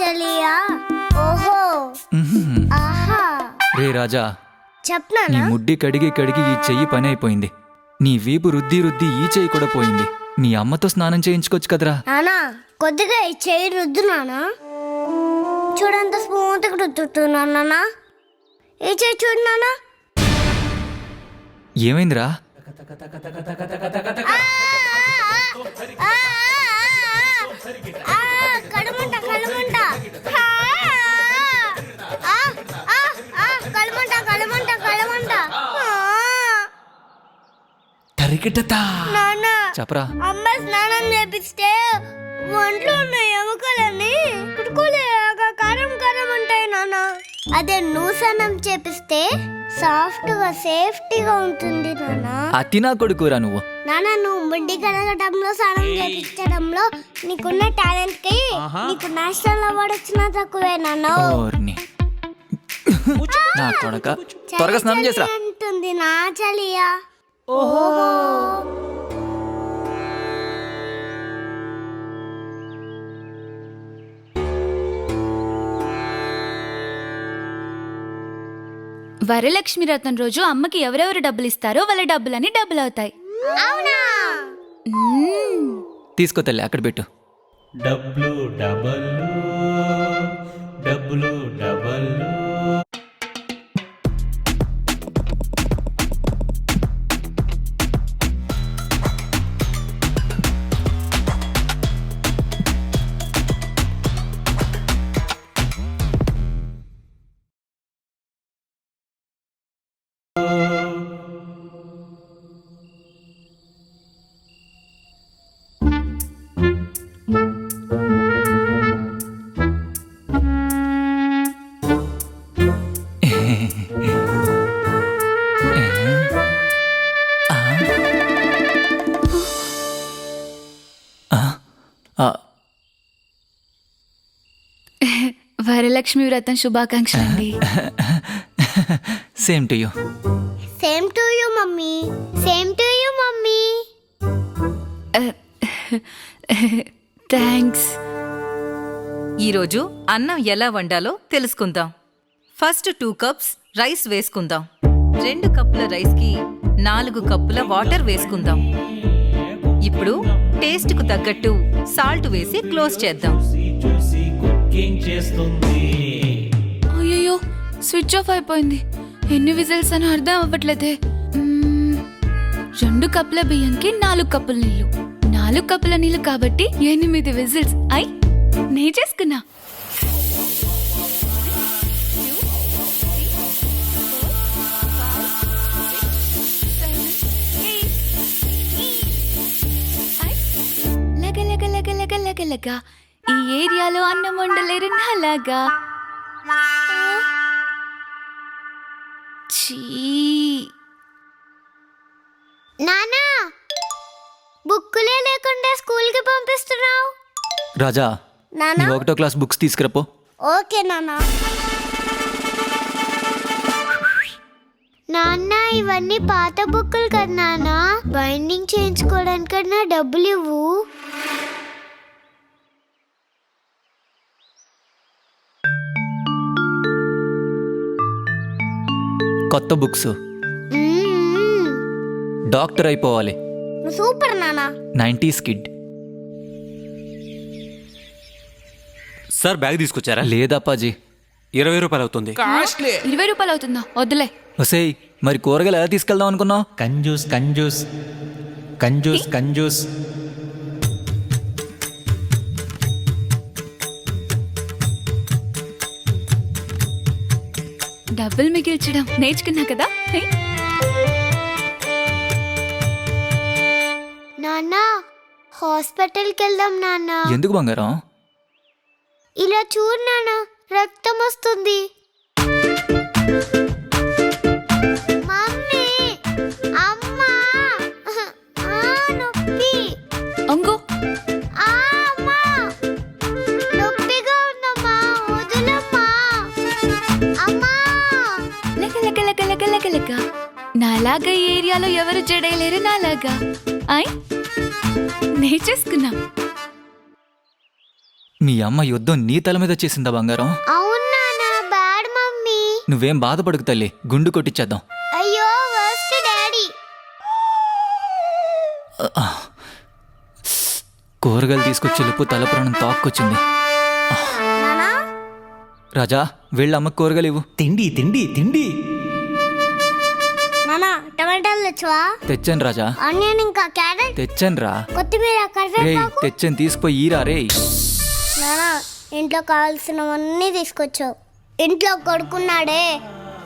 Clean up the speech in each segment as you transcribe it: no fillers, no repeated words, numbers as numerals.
చలియా ఓహో ఆహా రే రాజా, చెప్పనా నీ ముడ్డి కడిగి కడిగి ఈ చెయ్యి పని అయిపోయింది. నీ వీపు రుద్ది రుద్ది ఈ చెయ్యి కూడా పోయింది. నీ అమ్మతో స్నానం చేయించుకోవచ్చు కదరా. నానా కొద్దిగా ఈ చెయ్యి రుద్దు నానా. చూడంత స్మూత్గా రుద్దుతున్నాను నానా. ఈ చెయ్యి చూడు నానా. ఏమైందిరా? కడుమంట కడుమంట కడుమంట కడుమంట కడుమంట. నాన్న చెప్పరా. అమ్మ స్నానం చేపిస్తే ఒంట్లో ఉన్న ఎముకలన్నీ కుడుకోలేగా కారం కారం ఉంటాయి నాన్న. అదే నువ్వు స్నానం చేపిస్తే సాఫ్ట్ గా సేఫ్టీగా ఉంటుంది నాన్న. అతి నా కొడుకురా నువ్వు. నాన్న నువ్వు ముడ్డి కడగడంలో స్నానం చేపించడంలో నీకున్న టాలెంట్ కి నీకు నేషనల్ అవార్డు వచ్చినా తక్కువే నాన్న. ఓర్ని. నా కొడక త్వరగా స్నానం చేసిరా. ఉంటుంది నా చలియా. వరలక్ష్మి వ్రతం రోజు అమ్మకి ఎవరెవరు డబ్బులు ఇస్తారో వాళ్ళ డబ్బులని డబ్బులు అవుతాయి. అవునా? తీసుకో తల్లి, అక్కడ పెట్టు. డబ్బులు డబ్బులు డబ్బులు డబ్బులు. వరలక్ష్మి వ్రతం శుభాకాంక్షలు అండి. Same to you. Same to you mummy. Same to you mummy. Thanks. ఈరోజు అన్నం ఎలా వండాలో తెలుసుకుందాం. ఫస్ట్ 2 కప్స్ రైస్ వేసుకుందాం. 2 కప్పుల రైస్కి 4 కప్పుల వాటర్ వేసుకుందాం. ఇప్పుడు టేస్ట్కు తగ్గట్టు సాల్ట్ వేసి క్లోజ్ చేద్దాం. అయ్యో స్విచ్ ఆఫ్ అయిపోయింది. ఎన్ని విజిల్స్ అని అర్థం అవ్వట్లేదే. 2 కప్పుల బియ్యంకి 4 కప్పుల నీళ్లు. 4 కప్పుల నీళ్లు కాబట్టి 8 విజిల్స్. నే చేసుకున్నా. లగ ఈ ఏరియాలో అన్నం వండలేరు నాలాగా. నానా బుక్కులే లేకుండా స్కూల్ కి పంపిస్తున్నావు. రాజా, నానా 1వ క్లాస్ బుక్స్ తీసుకురాపో. ఓకే నానా. నాన్న ఇవన్నీ పాత బుక్కులు కదా నాన్న. బైండింగ్ చేయించుకోవడానికన్నా డబ్బులు ఇవ్వు. కొత్త బుక్స్. డాక్టర్ అయిపోవాలి. సూపర్ నానా. 90s kid. సార్ బ్యాగ్ తీసుకొచ్చారా? లేదప్పాజీ. 20 రూపాయలు అవుతుంది. 20 రూపాయలు అవుతుందా? వద్దులే. ఒసేయ్, మరి కూరగాయలు ఎలా తీసుకెళ్దాం అనుకున్నావు? కంజూస్ కంజూస్ కంజూస్ కంజూస్. డబ్బులు మిగిల్చడం నేర్చుకున్నా కదా. నాన్న హాస్పిటల్కి వెళ్దాం నాన్న. ఎందుకు బంగారం? ఇలా చూడు నాన్న, రక్తం వస్తుంది. మమ్మీ, అమ్మా, నొప్పి. అంగో అమ్మా, నొప్పిగా ఉందమ్మా, వదులమ్మా. అమ్మా, లెక్క నాలాగా ఈ ఏరియాలో ఎవరు జడేయలేరు నాలాగా. నే చేసుకున్నా. మీ అమ్మ యుద్ధం నీ తల మీద చేసిందా బంగారం? అవునా బ్యాడ్ మమ్మీ. నువ్వేం బాధపడకు తల్లి, గుండు కొట్టించేద్దాం. అయ్యో వర్స్ట్ డాడీ. కూరగాయలు తీసుకొచ్చి లుప్పు తల ప్రాణం తాక్కొచ్చింది. నానా రాజా, వెళ్ళి అమ్మకు కూరగాయలు ఇవ్వు. తిండి తిండి తిండి. నానా టమాటాలు తెచ్చువా? తెచ్చాను రాజా. ఆనియన్ ఇంకా క్యారెట్ తెచ్చాను రా. కొత్తిమీర రే కరివేపాకు. తెచ్చాను, తీసుకుపోయి ఈరా రే. నానా ఇంట్లో కావాల్సినవన్నీ తీసుకొచ్చావు. ఇంట్లో కొడుకున్నాడే,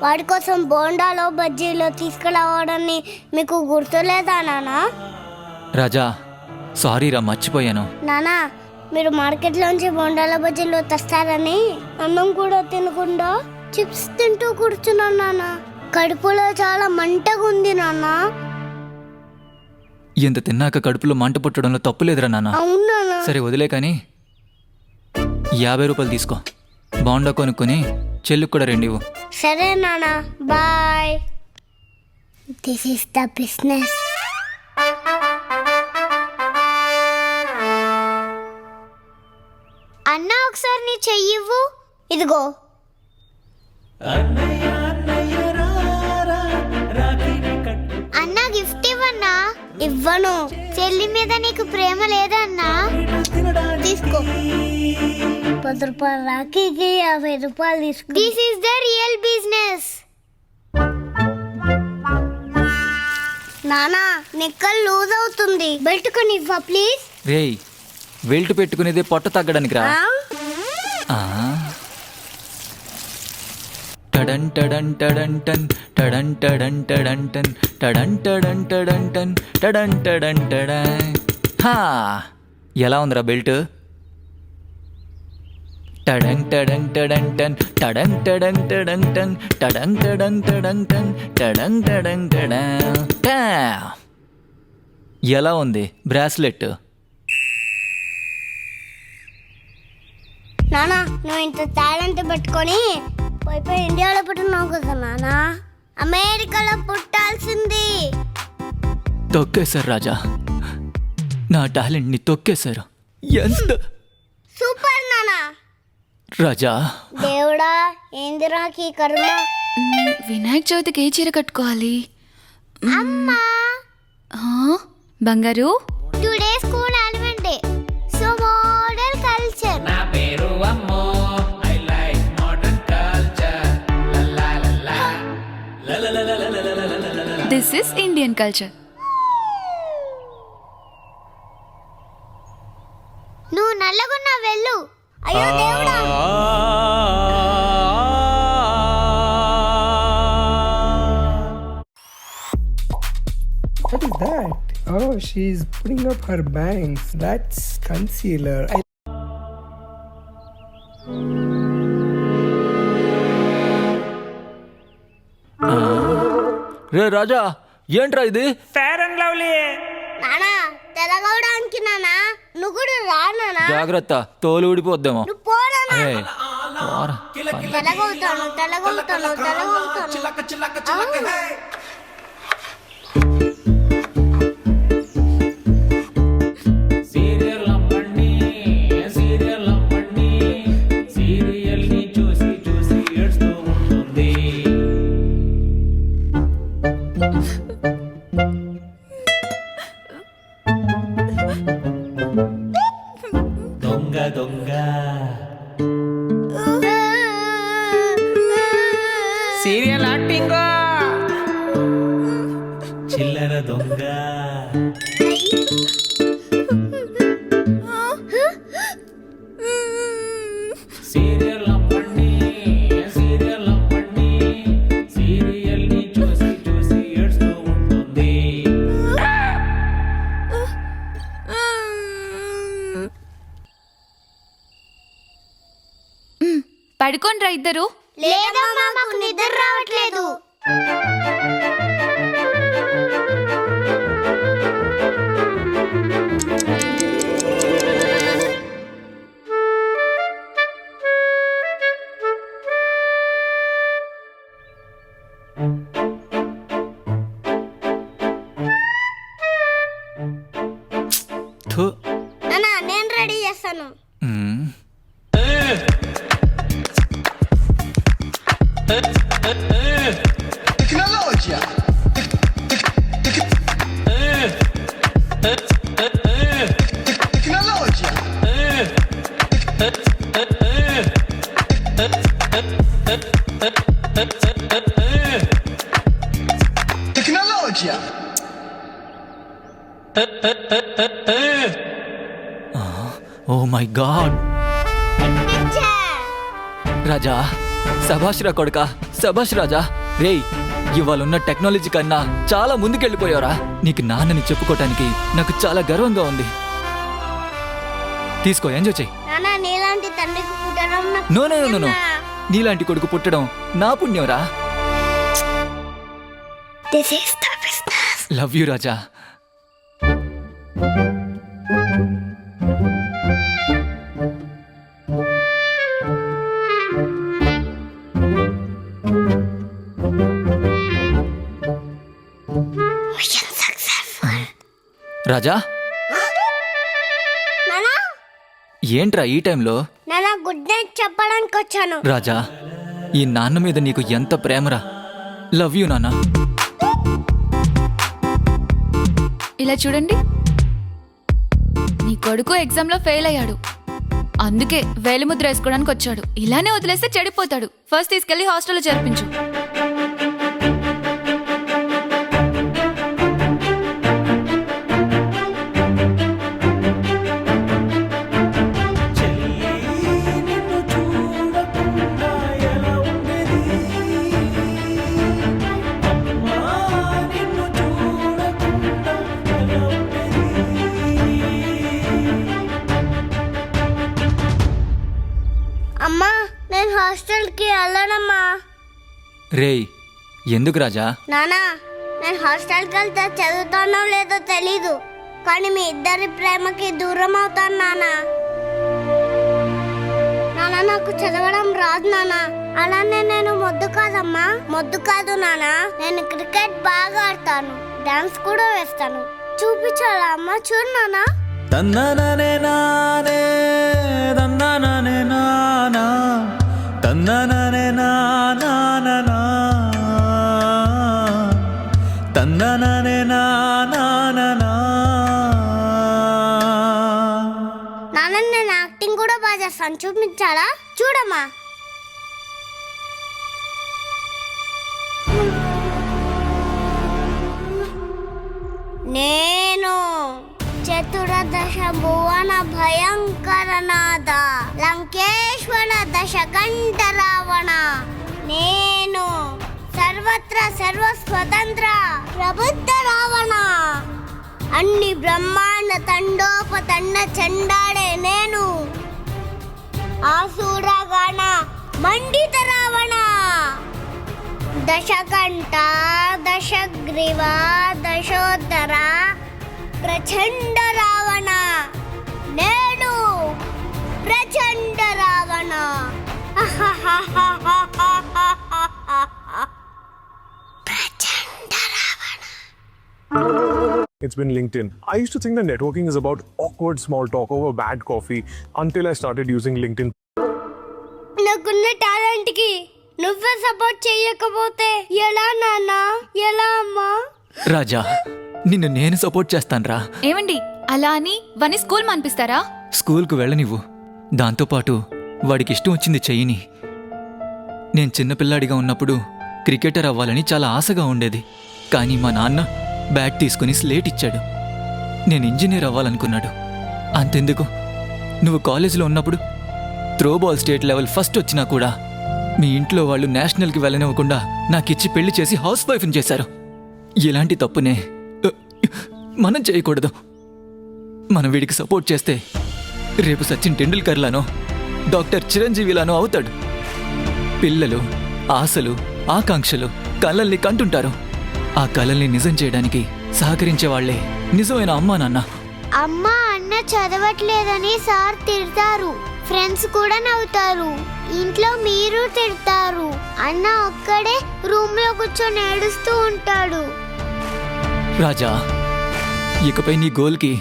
వాడి కోసం బోండాలో బజ్జీలో తీసుకురావడాన్ని మీకు గుర్తులేదా నానా? రాజా సారీ రా, మర్చిపోయాను. నానా మీరు మార్కెట్లోంచి బోండాల బజ్జీలు తెస్తారని అన్నం కూడా తినకుండా చిప్స్ తింటూ కూర్చున్నాను నానా. కడుపులో చాలా మంటగా ఉంది నానా. ఇంత తిన్నాక కడుపులో మంట పుట్టడంలో తప్పులేదురా నాన్న. అవును నానా. సరే వదిలే కానీ 50 రూపాయలు తీసుకో. బాండా కొనుక్కొని చెల్లుకు కూడా 2 ఇవ్వు. సరే నానా, bye. This is the business. అన్న ఒకసారి నీ చెయ్యివ్వు. ఇదిగో. అన్న గిఫ్ట్ ఇవ్వన్నా. ఇవ్వను. చెల్లి మీద నీకు ప్రేమ లేదన్నా. తీసుకో. 10 రూపాయలు రాఖీకి 50 రూపాయలు తీసుకో. This is the real business. నానా నిక్కలు లూజ్ అవుతుంది, బెల్ట్ కొని ఇవ్వ ప్లీజ్. రేయ్, బెల్ట్ పెట్టుకునేదే పొట్ట తగ్గడానికి రా. ఆ. టడన్ టడన్ టడన్ టన్ టడన్ టడన్ టడన్ టన్ టడన్ టడన్ టడన్ టన్ టడన్ టడన్ టడన్. హా, ఎలా ఉందిరా బెల్ట్? టడన్ టడన్ టడన్ టన్ టడన్ టడన్ టడన్ టన్ టడన్ టడన్ టడన్ టన్ టడన్ టడన్ టడన్ టా. ఎలా ఉంది బ్రాస్లెట్? నానా నువ్వు ఇంత టాలెంట్ పెట్టుకొని పోయి ఇండియాలో పుట్టినావు కదా నానా. అమెరికాలో పుట్టాల్సింది. తొక్కేశారు రాజా, నా టాలెంట్ని తొక్కేశారు. ఎంత సూపర్ నానా. రాజా, దేవుడా ఏందిరా ఈ కర్మ. వినాయక చవితికి ఏ చీర కట్టుకోవాలి? అమ్మా బంగారు, today school annual day, so model culture. నా పేరు అమ్మో, I like modern culture. This is Indian culture. నువ్వు నల్లగున్నా వెళ్ళు. అయ్యో దేవుడా. What is that? Oh, she's putting up her bangs. That's concealer. రే రాజా, ఏంట్రా ఇది? Fair and lovely. నానా తెలగవడానికి నానా. నువ్వు కూడా రా నానా. జాగ్రత్త, తోలు ఊడిపోద్దేమో. నువ్వు పోరా నానా. ఏయ్, పోరా. తెలగవుతాను. సీరియల్ అమ్మండి, సీరియల్ అమ్మండి, సీరియల్ ని చూసి చూసి ఏడుస్తూ ఉంటుంది. దొంగ దొంగ సీరియల్ యాక్టింగ్. చిల్లర దొంగ. సీరియల్ అమ్మండి, సీరియల్ అమ్మండి, సీరియల్ ని చూసి చూసి ఏడుస్తూ ఉంటుంది. పడుకోండ్రా ఇద్దరు. లేదమ్మా మాకు నిద్ర రావట్లేదు. థు. నానా నేను రెడీ చేస్తాను. మ్మ్. ఓ మై గాడ్ రాజా, సభాష్ రా కొడుకా, సభాష్ రాజా. రేయ్, ఇవాళ ఉన్న టెక్నాలజీ కన్నా చాలా ముందుకెళ్ళిపోయావురా. నీకు నాన్నని చెప్పుకోవటానికి నాకు చాలా గర్వంగా ఉంది. తీసుకో, ఎంజాయ్ చెయ్యి. నాన్న నీలాంటి తండ్రికి పుట్టడం నాకు నో నో నో నో పుణ్యం. నీలాంటి కొడుకు పుట్టడం నా పుణ్యంరా. This is the business. Love you Raja. Mission successful. రాజా, నాన్న ఏంట్రా ఈ టైంలో? నాన్న గుడ్ నైట్ చెప్పడానికి వచ్చాను. రాజా, ఈ నాన్న మీద నీకు ఎంత ప్రేమరా. లవ్ యూ నాన్న. ఇలా చూడండి, నీ కొడుకు ఎగ్జామ్లో ఫెయిల్ అయ్యాడు. అందుకే వేలిముద్ర వేసుకోవడానికి వచ్చాడు. ఇలానే వదిలేస్తే చెడిపోతాడు. ఫస్ట్ తీసుకెళ్లి హాస్టల్లో చేర్పించు. అమ్మా నేను హాస్టల్కి వెళ్ళనమ్మా. రేయ్, ఎందుకు రాజా? నానా నేను హాస్టల్కి వెళ్తే చదువుతానో లేదో తెలీదు, కానీ మీ ఇద్దరి ప్రేమకి దూరం అవుతాను నానా. నానా నాకు చదవడం రాదు నానా. అలానే నేను మొద్దు కాదమ్మా. మొద్దు కాదు నానా, నేను క్రికెట్ బాగా ఆడతాను, డాన్స్ కూడా వేస్తాను. చూపించాలా అమ్మా? చూడు నానా. తన్నననే నానే తన్నననే నానా తన్నననే నానా తన్నననే నానా. నాన్న నేను యాక్టింగ్ కూడా బాగా చేస్తాను, చూపించాలా? చూడమ్మా. నేను చతుర్దశ భువన భయంకర నాద లంకేశ్వర దశకంఠ రావణ. నేను సర్వత్ర సర్వస్వతంత్ర ప్రబుద్ధ రావణ. అన్ని బ్రహ్మాండ తండోపతండ చండాడే నేను ఆసురగణ మండిత రావణ. దశకంఠ దశగ్రీవ దశోత్తర ప్రచండ రావణ. నేను ప్రచండ రావణ. ప్రచండ Ravana. It's been LinkedIn. I used to think that networking is about awkward small talk over bad coffee until I started using LinkedIn. నాకున్న టాలెంట్ కి నువ్వే సపోర్ట్ చేయకపోతే ఎలా నాన్న? ఎలా అమ్మా? రాజా, నిన్ను నేను సపోర్ట్ చేస్తాన్రా. ఏమండి, అలా అని వాని స్కూల్ మానిపిస్తారా? స్కూల్కు వెళ్ళనివ్వు, దాంతోపాటు వాడికి ఇష్టం వచ్చింది చెయ్యిని. నేను చిన్నపిల్లాడిగా ఉన్నప్పుడు క్రికెటర్ అవ్వాలని చాలా ఆశగా ఉండేది. కానీ మా నాన్న బ్యాట్ తీసుకుని స్లేట్ ఇచ్చాడు. నేను ఇంజనీర్ అవ్వాలనుకున్నాడు. అంతెందుకు, నువ్వు కాలేజీలో ఉన్నప్పుడు త్రోబాల్ స్టేట్ లెవెల్ ఫస్ట్ వచ్చినా కూడా మీ ఇంట్లో వాళ్ళు నేషనల్కి వెళ్ళనివ్వకుండా నాకిచ్చి పెళ్లి చేసి హౌస్ వైఫ్ని చేశారు. ఇలాంటి తప్పునే మనం చేయకూడదు. మనం వీడికి సపోర్ట్ చేస్తే రేపు సచిన్ టెండూల్కర్లానో డాక్టర్ చిరంజీవిలానో అవుతాడు. పిల్లలు ఆశలు ఆకాంక్షలు కలల్ని కంటుంటారు. ఆ కలల్ని నిజం చేయడానికి సహకరించే వాళ్లే నిజమైన అమ్మా నాన్న. అమ్మ అన్న చదవట్లేదని సార్ తిడతారు, ఫ్రెండ్స్ కూడా నవ్వుతారు, ఇంట్లో మీరు తిడతారు. అన్న ఒక్కడే రూమ్ లో కూర్చొని ఏడుస్తూ ఉంటాడు. రాజా, ఇకపై నీ గోల్కి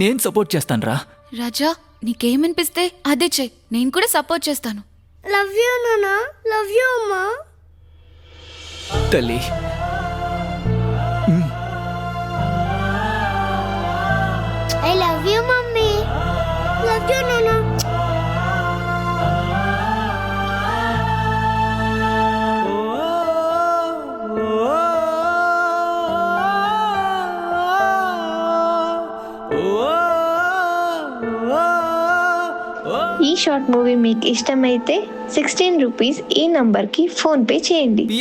నేను సపోర్ట్ చేస్తానురా. రాజా, నీకేమనిపిస్తే అదే చెయ్యి, నేను కూడా సపోర్ట్ చేస్తాను. లవ్ యూ నాన్న, లవ్ యూ అమ్మా. తల్లి, I love you mummy, love you నాన్న. ఈ షార్ట్ మూవీ మీకు ఇష్టమైతే 16 రూపీస్ ఈ నంబర్కి ఫోన్పే చేయండి.